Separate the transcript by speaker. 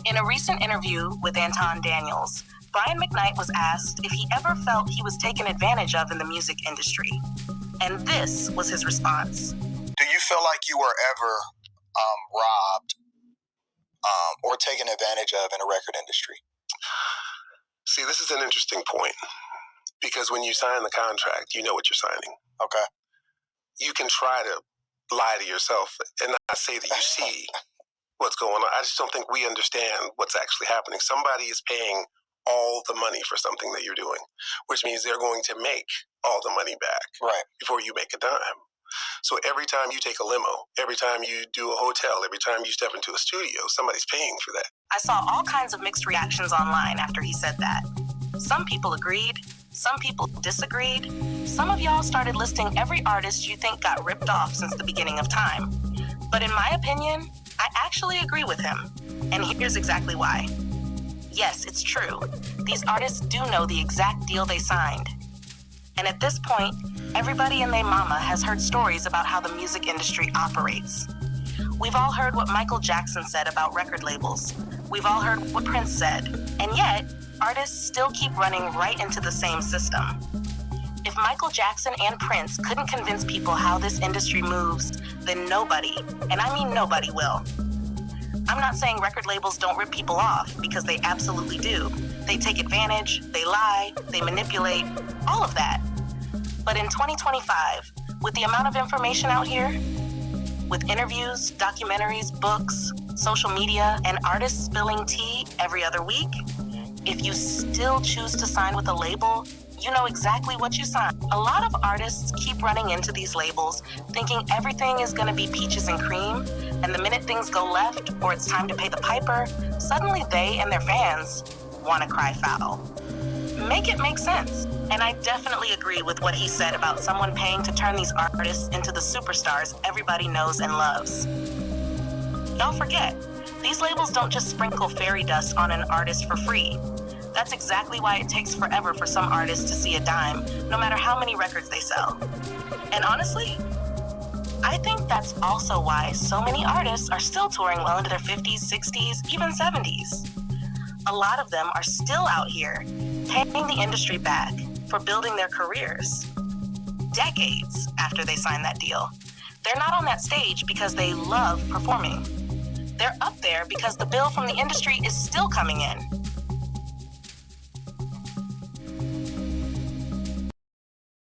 Speaker 1: In a recent interview with Anton Daniels, Brian McKnight was asked if he ever felt he was taken advantage of in the music industry. And this was his response.
Speaker 2: Do you feel like you were ever robbed or taken advantage of in the record industry?
Speaker 3: See, this is an interesting point, because when you sign the contract, you know what you're signing.
Speaker 2: Okay.
Speaker 3: You can try to lie to yourself and not say that you see what's going on. I just don't think we understand what's actually happening. Somebody is paying all the money for something that you're doing, which means they're going to make all the money back before you make a dime. So every time you take a limo, every time you do a hotel, every time you step into a studio, somebody's paying for that.
Speaker 1: I saw all kinds of mixed reactions online after he said that. Some people agreed, some people disagreed. Some of y'all started listing every artist you think got ripped off since the beginning of time. But in my opinion, I actually agree with him. And here's exactly why. Yes, it's true. These artists do know the exact deal they signed. And at this point, everybody and their mama has heard stories about how the music industry operates. We've all heard what Michael Jackson said about record labels. We've all heard what Prince said. And yet, artists still keep running right into the same system. If Michael Jackson and Prince couldn't convince people how this industry moves, then nobody, and I mean nobody, will. I'm not saying record labels don't rip people off, because they absolutely do. They take advantage, they lie, they manipulate, all of that. But in 2025, with the amount of information out here, with interviews, documentaries, books, social media, and artists spilling tea every other week, if you still choose to sign with a label, you know exactly what you signed. A lot of artists keep running into these labels thinking everything is going to be peaches and cream, and the minute things go left or it's time to pay the piper, suddenly they and their fans want to cry foul. Make it make sense. And I definitely agree with what he said about someone paying to turn these artists into the superstars everybody knows and loves. Y'all forget, these labels don't just sprinkle fairy dust on an artist for free. That's exactly why it takes forever for some artists to see a dime, no matter how many records they sell. And honestly, I think that's also why so many artists are still touring well into their 50s, 60s, even 70s. A lot of them are still out here paying the industry back for building their careers decades after they sign that deal. They're not on that stage because they love performing. They're up there because the bill from the industry is still coming in.